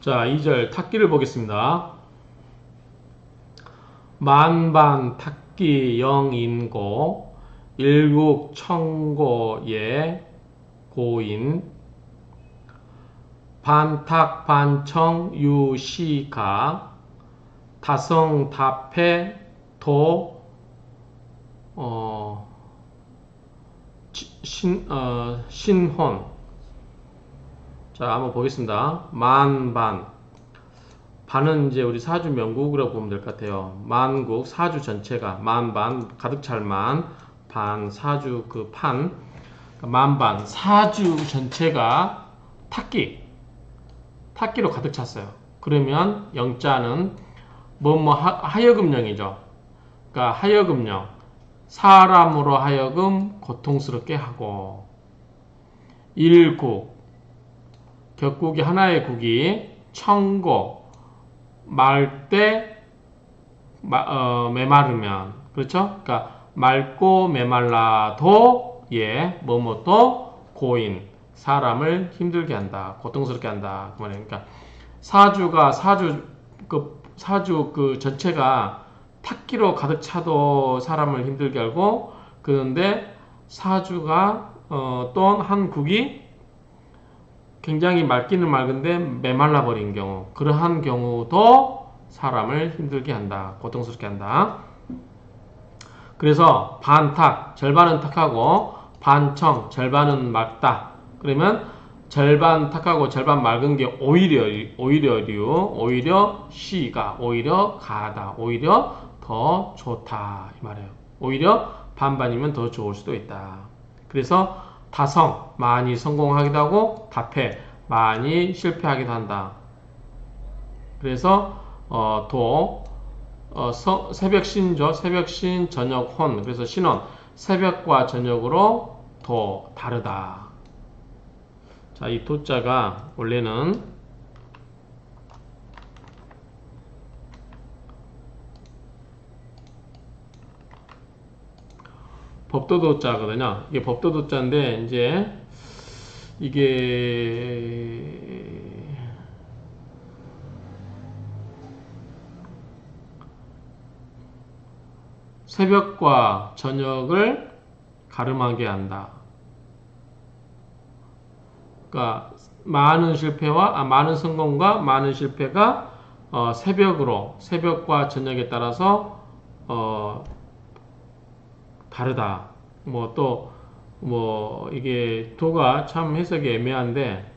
자, 2절 탁기를 보겠습니다. 만반 탁기 영인고 일국 청고예 고인 반탁 반청 유시가 다성 다패 도 신혼. 자, 한번 보겠습니다. 만반. 반은 이제 우리 사주 명국이라고 보면 될 것 같아요. 만국, 사주 전체가 만반, 가득 찰 만, 반, 사주 그 판, 만반, 사주 전체가 탁기로 가득 찼어요. 그러면 영자는 하여금령이죠. 그러니까 하여금령, 사람으로 하여금 고통스럽게 하고, 일국, 격국이 하나의 국이 청고, 말 때 메마르면, 그렇죠? 그러니까 맑고 메말라도 뭐뭐도 고인, 사람을 힘들게 한다, 고통스럽게 한다. 그 말이에요. 그러니까 사주 그 전체가 탁기로 가득 차도 사람을 힘들게 하고, 그런데 사주가 또는 한 국이 굉장히 맑기는 맑은데 메말라 버린 경우, 그러한 경우도 사람을 힘들게 한다, 고통스럽게 한다. 그래서 반탁, 절반은 탁하고 반청, 절반은 맑다. 그러면 절반 탁하고 절반 맑은 게 오히려 시가, 오히려 가다, 오히려 더 좋다 이 말이에요. 오히려 반반이면 더 좋을 수도 있다. 그래서 다성, 많이 성공하기도 하고 다패, 많이 실패하기도 한다. 그래서 새벽신죠. 새벽신, 저녁혼. 그래서 신혼, 새벽과 저녁으로 도 다르다. 자, 이 도자가 원래는 법도도자거든요. 이게 법도도자인데 이제 이게 새벽과 저녁을 가름하게 한다. 그러니까 많은 성공과 많은 실패가 새벽과 저녁에 따라서 다르다. 이게 도가 참 해석이 애매한데,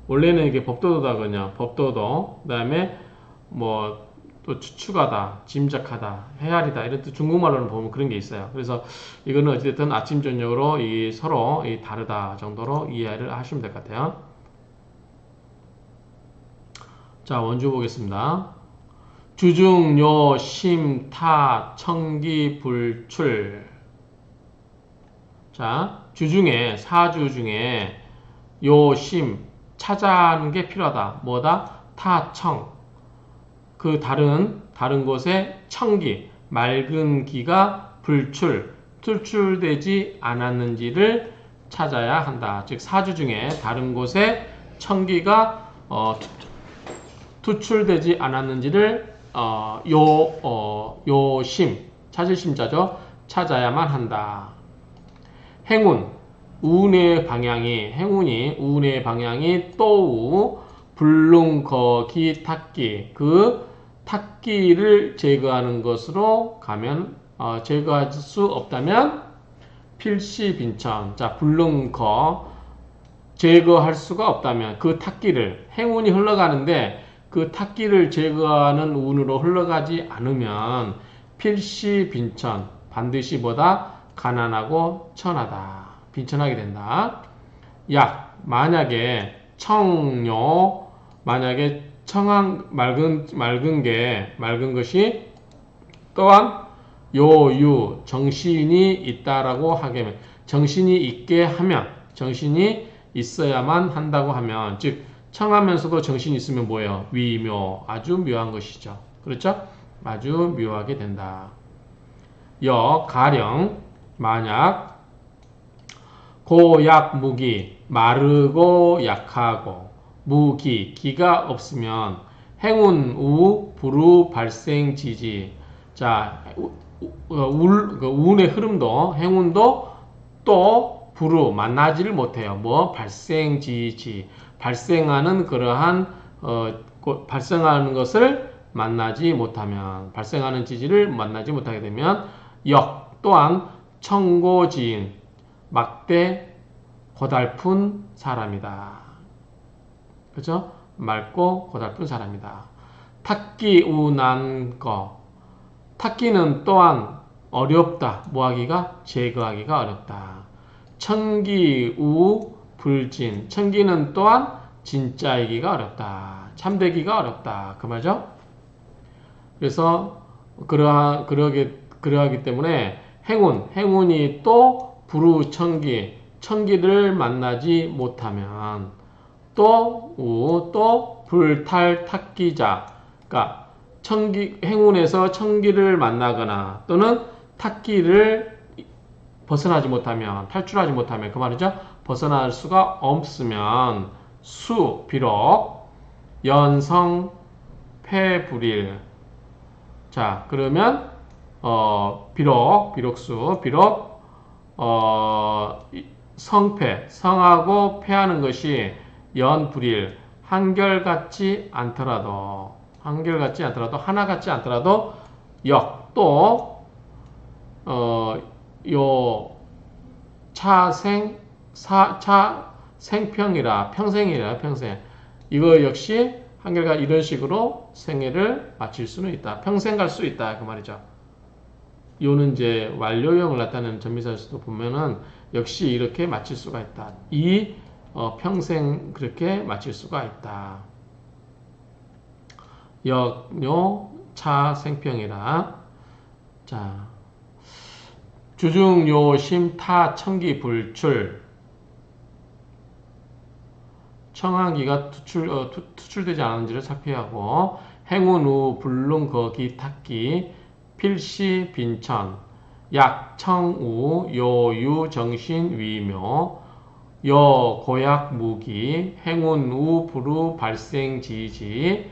원래는 이게 법도도다거든요. 법도도. 그 다음에 또 추측하다, 짐작하다, 헤아리다, 이런 뜻, 중국말로는 보면 그런 게 있어요. 그래서 이거는 어찌됐든 아침, 저녁으로 서로 다르다 정도로 이해를 하시면 될 것 같아요. 자, 원주 보겠습니다. 주중, 요, 심, 타, 청기, 불출. 자, 주중에, 사주 중에 요, 심, 찾아하는 게 필요하다. 뭐다? 타, 청. 그 다른 곳에 청기, 맑은 기가 tul출되지 않았는지를 찾아야 한다. 즉, 사주 중에 다른 곳에 청기가 투출되지 않았는지를 찾을 심자죠. 찾아야만 한다. 행운이 우운의 방향이 또우 불능거기 탁기, 그 탁기를 제거하는 것으로 가면, 제거할 수 없다면 필시빈천. 자, 불능거, 제거할 수가 없다면 그 탁기를, 행운이 흘러가는데 그 탁기를 제거하는 운으로 흘러가지 않으면 필시빈천, 반드시 가난하고 천하다, 빈천하게 된다. 약, 만약에 청한 맑은 것이 또한 요유 정신이 있다라고 하게, 정신이 있어야만 한다고 하면, 즉 청하면서도 정신이 있으면 뭐예요? 위묘, 아주 묘한 것이죠. 그렇죠? 아주 묘하게 된다. 가령 만약 고약무기, 마르고 약하고 무기, 기가 없으면 행운, 우, 불우, 발생, 지지. 자, 운의 흐름도, 행운도 또 불우, 만나지를 못해요. 뭐, 발생, 지지. 발생하는 그러한, 발생하는 것을 만나지 못하면, 발생하는 지지를 만나지 못하게 되면, 역, 또한 청고지인, 막대, 고달픈 사람이다. 그죠? 맑고 고달픈 사람이다. 탁기 우난 거. 탁기는 또한 어렵다. 뭐하기가? 제거하기가 어렵다. 청기 우 불진. 청기는 또한 진짜이기가 어렵다. 참되기가 어렵다. 그 말이죠? 그래서 그러하기 때문에 행운이 또 불우 청기, 청기를 만나지 못하면 또 불탈 탁기자, 그러니까 행운에서 청기를 만나거나 또는 탁기를 벗어나지 못하면, 탈출하지 못하면, 그 말이죠. 벗어날 수가 없으면 비록 연성 패불일. 자, 그러면 비록 성패, 성하고 패하는 것이 연불일, 한결같지 않더라도, 하나같지 않더라도 또 생평이라, 평생. 이거 역시 한결같이 이런 식으로 생애를 마칠 수는 있다. 평생 갈 수 있다. 그 말이죠. 요는 이제 완료형을 나타내는 전미사에서도 보면은 역시 이렇게 마칠 수가 있다. 평생 그렇게 마칠 수가 있다. 생평이라. 자, 주중요심타 청기불출. 청하기가 투출되지 않은지를 살펴야 하고, 행운우 불능거기 탁기 필시 빈천 약청우 요유 정신 위묘 고약 무기 행운우 불우 발생 지지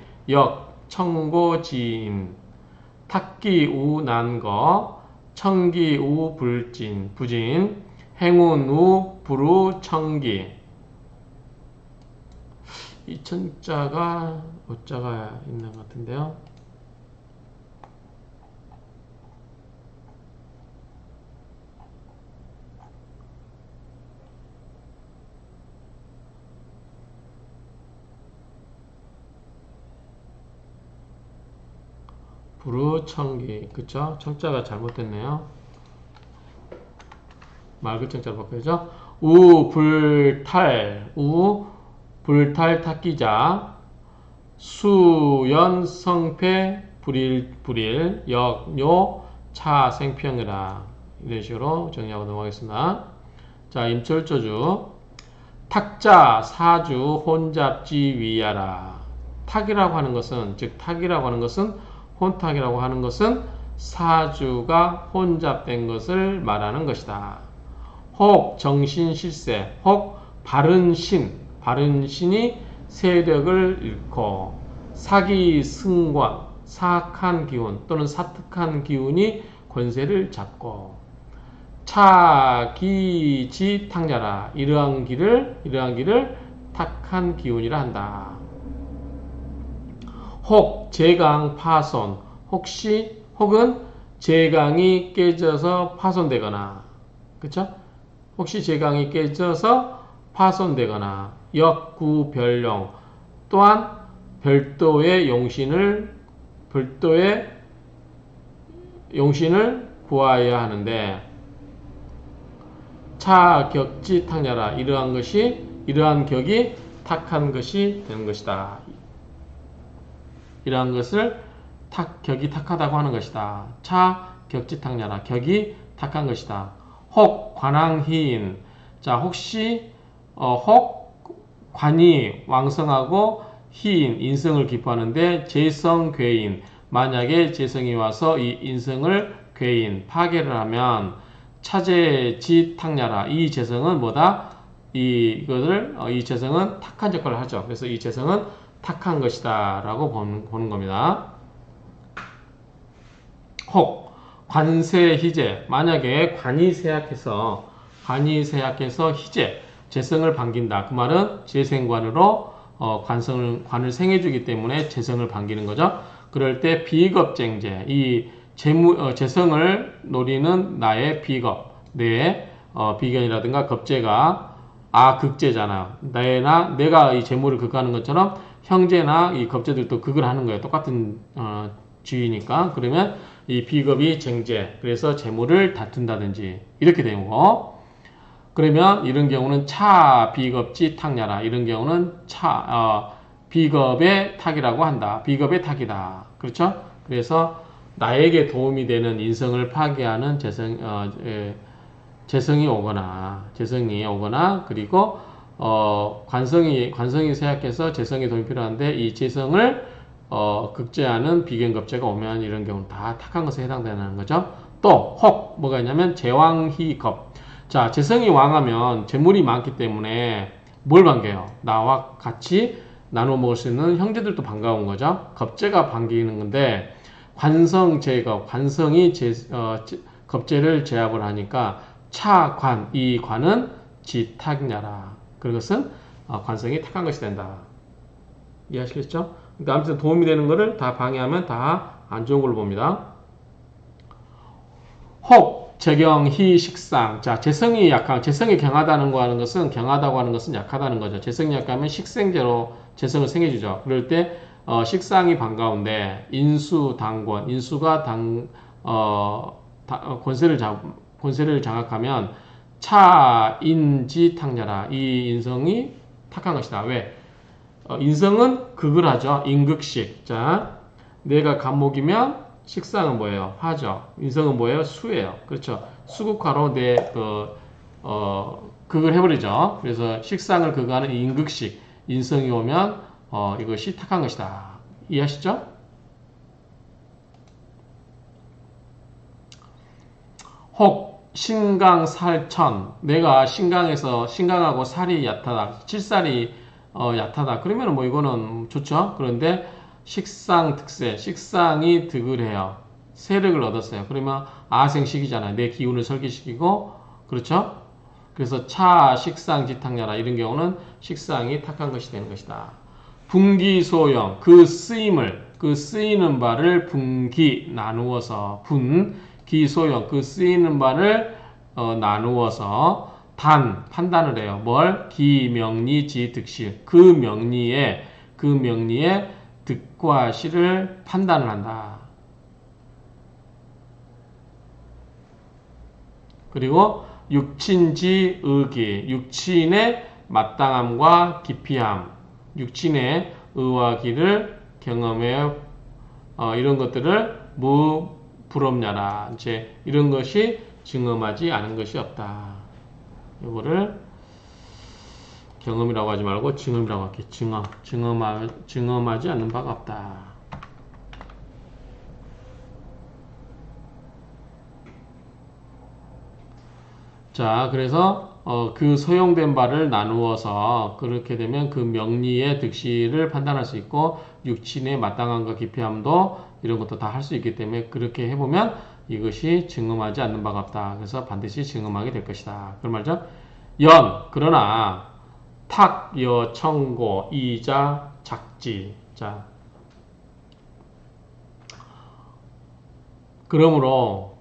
청고 지인 탁기우 난거 청기우 부진 행운우 불우 청기. 이 천자가 어자가 있는 것 같은데요. 부르청기, 그쵸? 청자가 잘못됐네요. 맑은 청자로 바꿔야죠. 불탈 탁기자 수연성패 불일 역요 차생평이라. 이런 식으로 정리하고 넘어가겠습니다. 자, 임철조주 탁자 사주 혼잡지 위야라. 탁이라고 하는 것은, 혼탁이라고 하는 것은 사주가 혼잡된 것을 말하는 것이다. 혹 정신실세, 혹 바른 신이 세력을 잃고 사기 승권, 사악한 기운 또는 사특한 기운이 권세를 잡고 차기지탁야라. 이러한 길을 탁한 기운이라 한다. 혹 제강 파손, 혹은 제강이 깨져서 파손되거나, 그쵸? 혹시 제강이 깨져서 파손되거나 역구별용, 또한 별도의 용신을 구하여야 하는데 차격지탁야라. 이러한 격이 탁한 것이 되는 것이다. 이러한 것을 격이 탁하다고 하는 것이다. 차격지탁야라. 격이 탁한 것이다. 혹 관왕희인. 자, 혹시 관이 왕성하고 희인, 인성을 기뻐하는데 재성괴인, 만약에 재성이 와서 이 인성을 괴인, 파괴를 하면 차제지탁야라. 이 재성은 뭐다? 이 재성은 탁한 역할을 하죠. 그래서 이 재성은 탁한 것이다 라고 보는 겁니다. 혹 관세 희재, 만약에 관이 세약해서 희재, 재성을 반긴다. 그 말은 재생관으로 관을 생해주기 때문에 재성을 반기는 거죠. 그럴 때 비겁쟁제, 이 재성을 노리는 나의 비겁, 내 비견이라든가 겁재가 극재잖아요. 내가 이 재물을 극하는 것처럼 형제나 이 겁재들도 극을 하는 거예요. 똑같은 주의니까. 그러면 이 비겁이 쟁제, 그래서 재물을 다툰다든지 이렇게 되는 거. 그러면 이런 경우는 차 비겁지 탁냐라. 이런 경우는 비겁의 탁이라고 한다. 비겁의 탁이다. 그렇죠? 그래서 나에게 도움이 되는 인성을 파괴하는 재성이 오거나 그리고 관성이 쇠약해서 재성이 도움이 필요한데 이 재성을 극제하는 비견겁제가 오면 이런 경우는 다 탁한 것에 해당되는 거죠. 또 혹 뭐가 있냐면 제왕희겁. 자, 재성이 왕하면 재물이 많기 때문에 뭘 반겨요? 나와 같이 나눠 먹을 수 있는 형제들도 반가운 거죠. 겁제가 반기는 건데 관성제겁, 관성이 겁제를 제압을 하니까 차관, 이 관은 지탁냐라. 그것은 관성이 탁한 것이 된다. 이해하시겠죠? 그러니까 아무튼 도움이 되는 거를 다 방해하면 다 안 좋은 걸로 봅니다. 혹 재경희 식상. 자, 재성이 강하다고 하는 것은 약하다는 거죠. 재성이 약하면 식생제로 재성을 생해주죠. 그럴 때 식상이 반가운데 인수당권, 인수가 권세를 장악하면 차인지 탁냐라. 이 인성이 탁한 것이다. 왜? 인성은 극을 하죠. 인극식. 자, 내가 간목이면 식상은 뭐예요? 화죠. 인성은 뭐예요? 수예요. 그렇죠. 수극화로 극을 해버리죠. 그래서 식상을 극하는 인극식. 인성이 오면 이것이 탁한 것이다. 이해하시죠? 혹 신강살천. 내가 신강하고 살이 얕하다. 칠살이 얕하다. 그러면 뭐 이거는 좋죠. 그런데 식상 득세, 식상이 득을 해요. 세력을 얻었어요. 그러면 아생식이잖아요. 내 기운을 설계시키고, 그렇죠? 그래서 식상 지탁냐라. 이런 경우는 식상이 탁한 것이 되는 것이다. 분기소형, 그 쓰이는 바를 분기 나누어서, 기소형, 그 쓰이는 바를 나누어서 판단을 해요. 뭘? 기명리지 득실. 그 명리에 득과 실을 판단을 한다. 그리고 육친지 의기, 육친의 마땅함과 기피함, 육친의 의와 기를 경험해 이런 것들을 부럽냐라. 이제 이런 것이 증험하지 않은 것이 없다. 이거를 경험이라고 하지 말고 증험이라고 할게. 증험하지 않는 바가 없다. 자, 그래서 그 소용된 바를 나누어서 그렇게 되면 그 명리의 득실을 판단할 수 있고 육친의 마땅함과 기피함도 이런 것도 다 할 수 있기 때문에 그렇게 해보면 이것이 증험하지 않는 바가 없다. 그래서 반드시 증험하게 될 것이다. 그런 말이죠. 그러나 탁, 여, 청고, 이자, 작지. 자. 그러므로,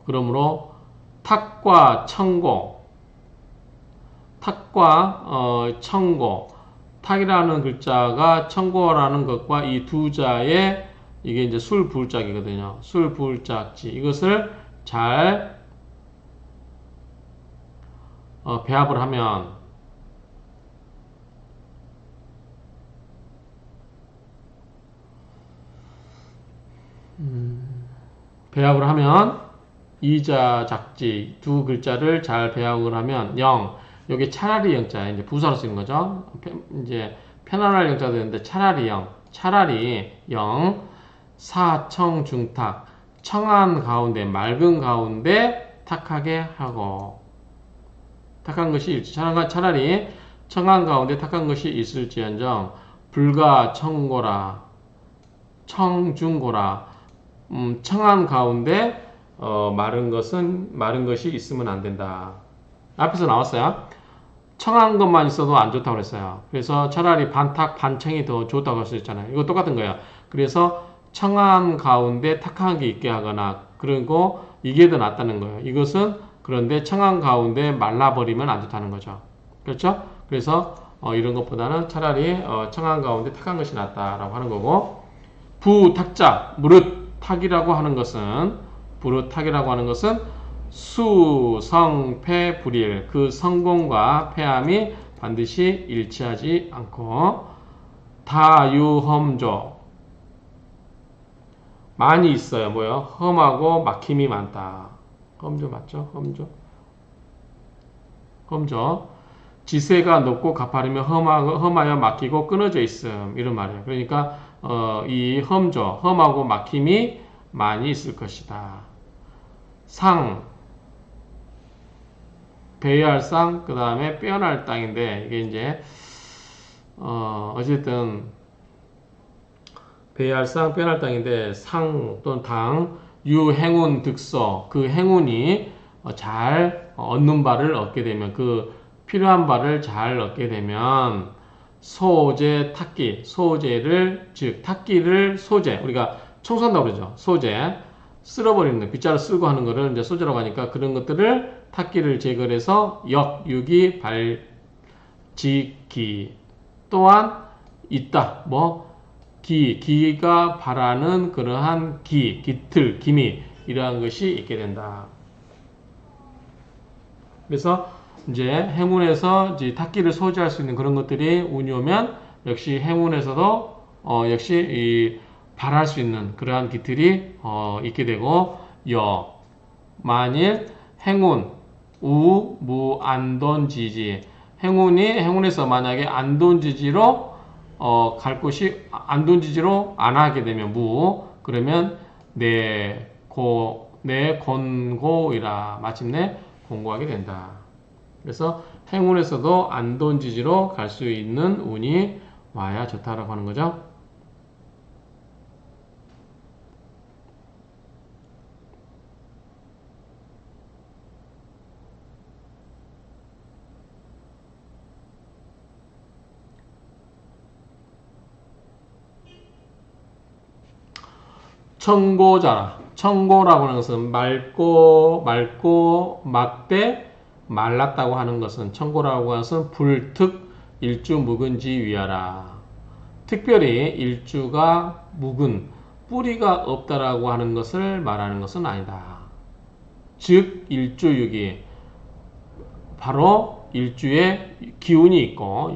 탁과 청고, 탁이라는 글자가 청고라는 것과 이 두 자의 이게 이제 술부울짝이거든요. 술부울짝지. 이것을 잘 배합을 하면 이자 작지 두 글자를 잘 배합을 하면 여기 차라리 영자 이제 부사로 쓰는 거죠. 이제 편안할 영자도 되는데 차라리 사청중탁 청한 가운데 맑은 가운데 탁하게 하고 탁한 것이 차라리 청한 가운데 탁한 것이 있을지언정 불가 청고라 청중고라. 청한 가운데 마른 것이 있으면 안 된다. 앞에서 나왔어요. 청한 것만 있어도 안 좋다고 그랬어요. 그래서 차라리 반탁 반청이 더 좋다고 할 수 있잖아요. 이거 똑같은 거예요. 그래서 청한 가운데 탁한 게 있게 하거나 그리고 이게 더 낫다는 거예요. 이것은 그런데 청한 가운데 말라버리면 안 좋다는 거죠. 그렇죠? 그래서 이런 것보다는 차라리 청한 가운데 탁한 것이 낫다라고 하는 거고, 부탁자 무릇탁이라고 하는 것은 부릇탁이라고 하는 것은 수, 성, 패, 불일 그 성공과 패함이 반드시 일치하지 않고 다유험조 많이 있어요. 뭐요? 험하고 막힘이 많다. 험조 맞죠? 험조 지세가 높고 가파르며 험하여 막히고 끊어져 있음 이런 말이에요. 그러니까 이 험하고 막힘이 많이 있을 것이다. 상 배회할 상, 그 다음에 빼어날 땅인데, 이게 이제, 어쨌든, 배회할 상, 빼어날 땅인데, 상 또는 당, 유행운 득서, 그 행운이 잘 얻는 바를 얻게 되면, 그 필요한 바를 잘 얻게 되면, 소재, 탁기, 소재를, 즉, 탁기를 소재, 우리가 청소한다고 그러죠. 소재, 쓸어버리는 거, 빗자루 쓸고 하는 거를 이제 소재라고 하니까 그런 것들을 탁기를 제거를 해서 유기, 기 또한 있다. 기가 바라는 그러한 기틀, 기미 이러한 것이 있게 된다. 그래서 이제 행운에서 이제 탁기를 소지할 수 있는 그런 것들이 운이 오면 역시 행운에서도 역시 이 바랄 수 있는 그러한 기틀이 있게 되고 만일 행운 무안돈지지 행운에서 만약에 안돈지지로 갈 곳이 안돈지지로 안 하게 되면 그러면 내 곤고이라 마침내 공고하게 된다. 그래서 행운에서도 안돈지지로 갈 수 있는 운이 와야 좋다라고 하는 거죠. 청고라고 하는 것은 맑고 막대 말랐다고 하는 것은 청고라고 하는 것은 불특 일주 묵은지 위하라. 특별히 일주가 묵은 뿌리가 없다라고 하는 것을 말하는 것은 아니다. 즉 일주육이 바로 일주에 기운이 있고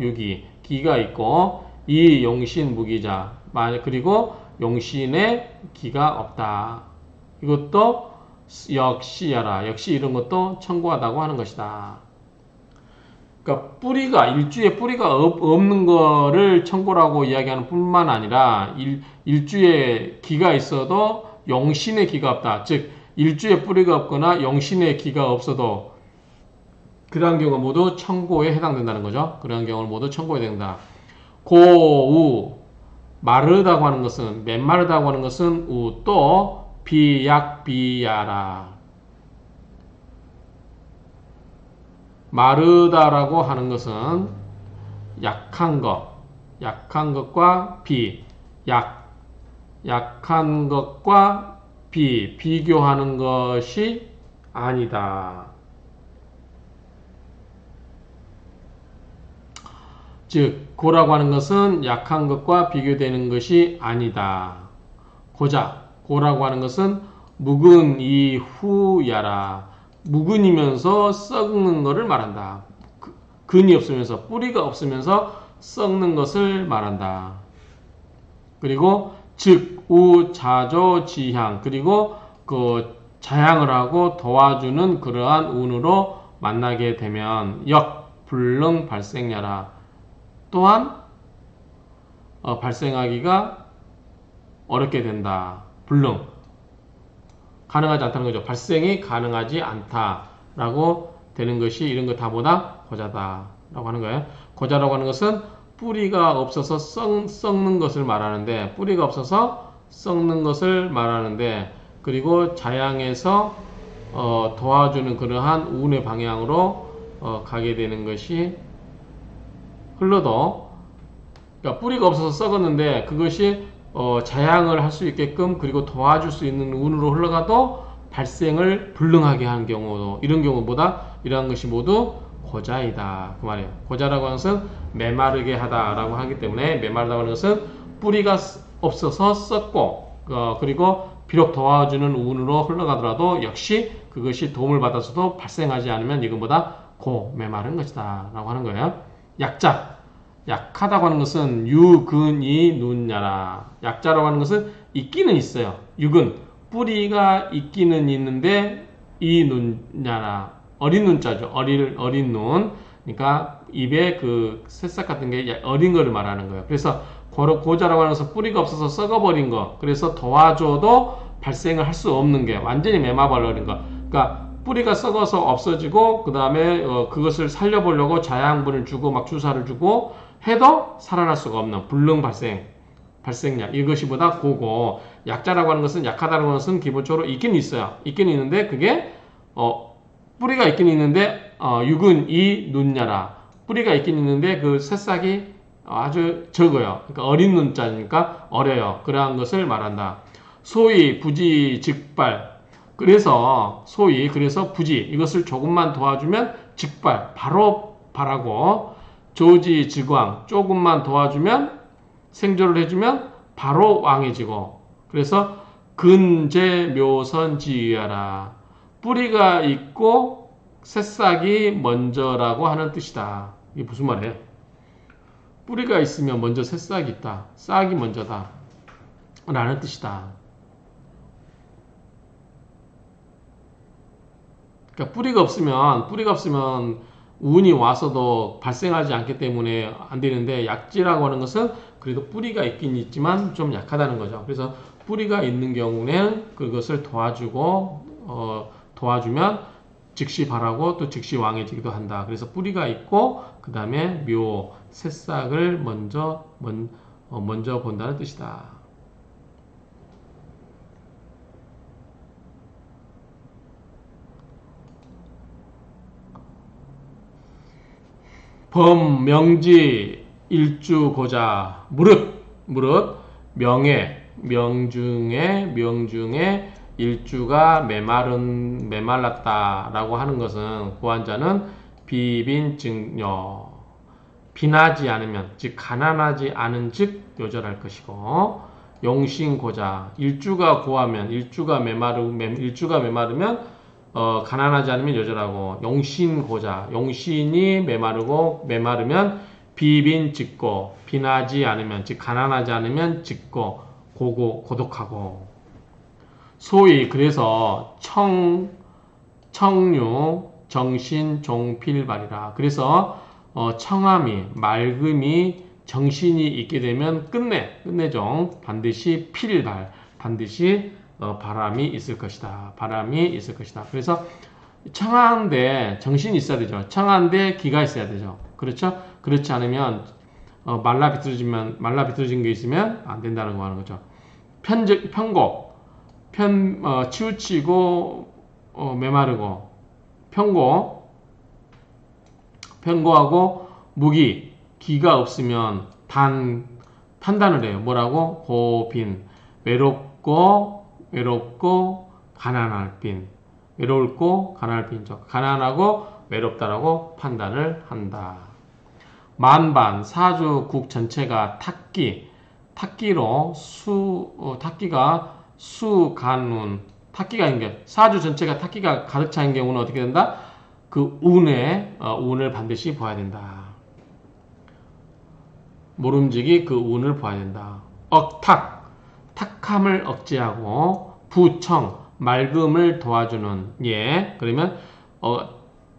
기가 있고 이 용신 무기자 그리고 용신의 기가 없다. 이것도 역시야라. 역시 이런 것도 청고하다고 하는 것이다. 그러니까 일주에 뿌리가 없는 거를 청고라고 이야기하는 뿐만 아니라 일주에 기가 있어도 용신의 기가 없다. 즉 일주에 뿌리가 없거나 용신의 기가 없어도 그러한 경우 모두 청고에 해당된다는 거죠. 그러한 경우를 모두 청고에 된다. 고우 마르다고 하는 것은 맨마르다고 하는 것은 또 비약비야라. 마르다라고 하는 것은 약한 것과 약한 것과 비교하는 것이 아니다. 즉 고라고 하는 것은 약한 것과 비교되는 것이 아니다. 고라고 하는 것은 묵은 이후야라. 묵은이면서 썩는 것을 말한다. 근이 없으면서 뿌리가 없으면서 썩는 것을 말한다. 그리고 즉 우자조지향 그리고 그 자향을 하고 도와주는 그러한 운으로 만나게 되면 불능 발생야라. 또한 발생하기가 어렵게 된다. 불능 가능하지 않다는 거죠. 발생이 가능하지 않다라고 되는 것이 이런 거 다보다 고자다. 라고 하는 거예요. 고자라고 하는 것은 뿌리가 없어서 썩는 것을 말하는데, 뿌리가 없어서 썩는 것을 말하는데, 그리고 자양에서 도와주는 그러한 운의 방향으로 가게 되는 것이 흘러도, 그러니까 뿌리가 없어서 썩었는데 그것이 자양을 할 수 있게끔 그리고 도와줄 수 있는 운으로 흘러가도 발생을 불능하게 하는 경우도, 이런 경우보다 이러한 것이 모두 고자이다 그 말이에요. 고자라고 하는 것은 메마르게 하다라고 하기 때문에, 메마르다고 하는 것은 뿌리가 없어서 썩고 그리고 비록 도와주는 운으로 흘러가더라도 역시 그것이 도움을 받아서도 발생하지 않으면 이것보다 메마른 것이다 라고 하는 거예요. 약자, 약하다고 하는 것은 유근이 눈야라. 약자라고 하는 것은 있기는 있어요. 육은 뿌리가 있기는 있는데 이 눈야라, 어린 눈자죠. 어린 눈. 그러니까 입에 그 새싹 같은 게 어린 거를 말하는 거예요. 그래서 고자라고 하는 것은 뿌리가 없어서 썩어버린 거, 그래서 도와줘도 발생을 할 수 없는 게 완전히 메마버린 거. 그러니까 뿌리가 썩어서 없어지고 그 다음에 그것을 살려보려고 자양분을 주고 막 주사를 주고 해도 살아날 수가 없는 불능 발생약, 이것이 보다 고고. 약자라고 하는 것은, 약하다는 것은 기본적으로 있긴 있어요. 있긴 있는데 그게 뿌리가 있긴 있는데 육은 이 눈야라, 뿌리가 있긴 있는데 그 새싹이 아주 적어요. 그러니까 어린 눈자니까 어려요. 그러한 것을 말한다. 소위 부지 즉발, 그래서 부지, 이것을 조금만 도와주면 즉발, 바로 발하고, 조지 즉왕, 조금만 도와주면, 생존을 해주면 바로 왕해지고, 그래서 근제묘선지유하라, 뿌리가 있고 새싹이 먼저라고 하는 뜻이다. 이게 무슨 말이에요? 뿌리가 있으면 먼저 새싹이 있다, 싹이 먼저다 라는 뜻이다. 그러니까 뿌리가 없으면 운이 와서도 발생하지 않기 때문에 안 되는데, 약지라고 하는 것은 그래도 뿌리가 있긴 있지만 좀 약하다는 거죠. 그래서 뿌리가 있는 경우는 그것을 도와주면 즉시 발하고 또 즉시 왕해지기도 한다. 그래서 뿌리가 있고 그 다음에 새싹을 먼저 본다는 뜻이다. 범명지 일주고자 무릇 명중에 일주가 메말랐다라고 하는 것은, 고한자는 비빈증여, 빈하지 않으면, 즉 가난하지 않은 즉 요절할 것이고, 용신고자, 일주가 고하면, 일주가 메마르면 가난하지 않으면 요절하고, 용신고자, 용신이 메마르면 비빈직고, 빈하지 않으면, 즉 가난하지 않으면 직고, 고독하고. 소위 그래서 청류 정신 종필발이라. 그래서 청함이, 맑음이, 정신이 있게 되면 끝내종 반드시 필발, 반드시 바람이 있을 것이다. 그래서 청한데 정신이 있어야 되죠. 청한데 기가 있어야 되죠. 그렇죠? 그렇지 않으면 말라 비틀어진 게 있으면 안 된다는 거 하는 거죠. 치우치고 메마르고, 편고하고 무기, 기가 없으면 판단을 해요. 뭐라고? 고빈, 외롭고 가난할 빈, 외롭고 가난할 빈죠. 가난하고 외롭다라고 판단을 한다. 만반, 사주국 전체가 탁기로 탁기가 수간운, 탁기가 있는 게, 사주 전체가 탁기가 가득 차인 경우는 어떻게 된다? 그 운을 반드시 봐야 된다. 모름지기 그 운을 봐야 된다. 탁함을 억제하고, 부청, 맑음을 도와주는, 그러면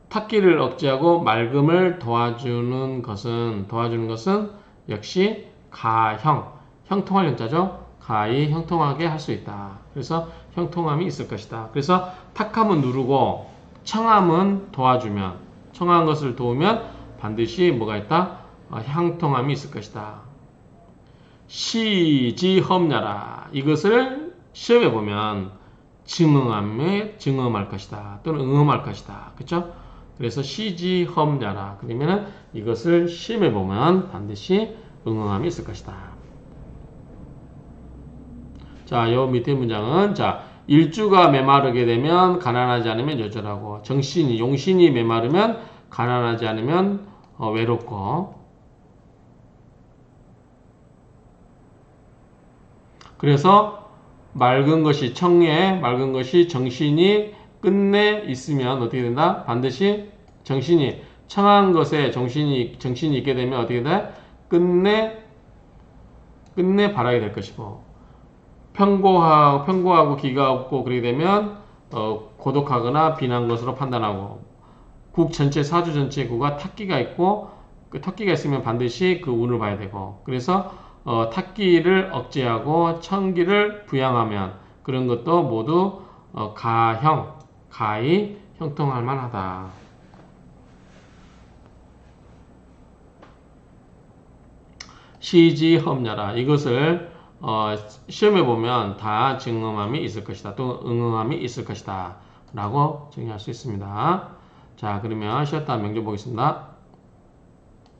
탁기를 억제하고 맑음을 도와주는 것은 역시 형통할 형자죠. 가히 형통하게 할 수 있다. 그래서 형통함이 있을 것이다. 그래서 탁함은 누르고 청함은 도와주면, 청한 것을 도우면 반드시 뭐가 있다? 형통함이 있을 것이다. 시지험야라. 이것을 시험해 보면 증음할 것이다. 또는 응음할 것이다. 그쵸? 그래서 시지험야라. 그러면은 이것을 시험해 보면 반드시 응응함이 있을 것이다. 자, 요 밑에 문장은 자, 일주가 메마르게 되면 가난하지 않으면 여절하고 용신이 메마르면 가난하지 않으면 외롭고 그래서 맑은 것이 정신이 끝내 있으면 어떻게 된다? 반드시 정신이 청한 것에 정신이 있게 되면 어떻게 돼? 끝내 바라게 될 것이고 평고하고 기가 없고 그렇게 되면 고독하거나 빈한 것으로 판단하고 사주 전체 구가 탁기가 있고 그 탁기가 있으면 반드시 그 운을 봐야 되고 그래서 탁기를 억제하고 청기를 부양하면 그런 것도 모두 가히 형통할 만하다. 시지험야라. 이것을 시험해 보면 다 증음함이 있을 것이다. 또 응응함이 있을 것이다. 라고 정의할 수 있습니다. 자, 그러면 쉬었다 명조 보겠습니다.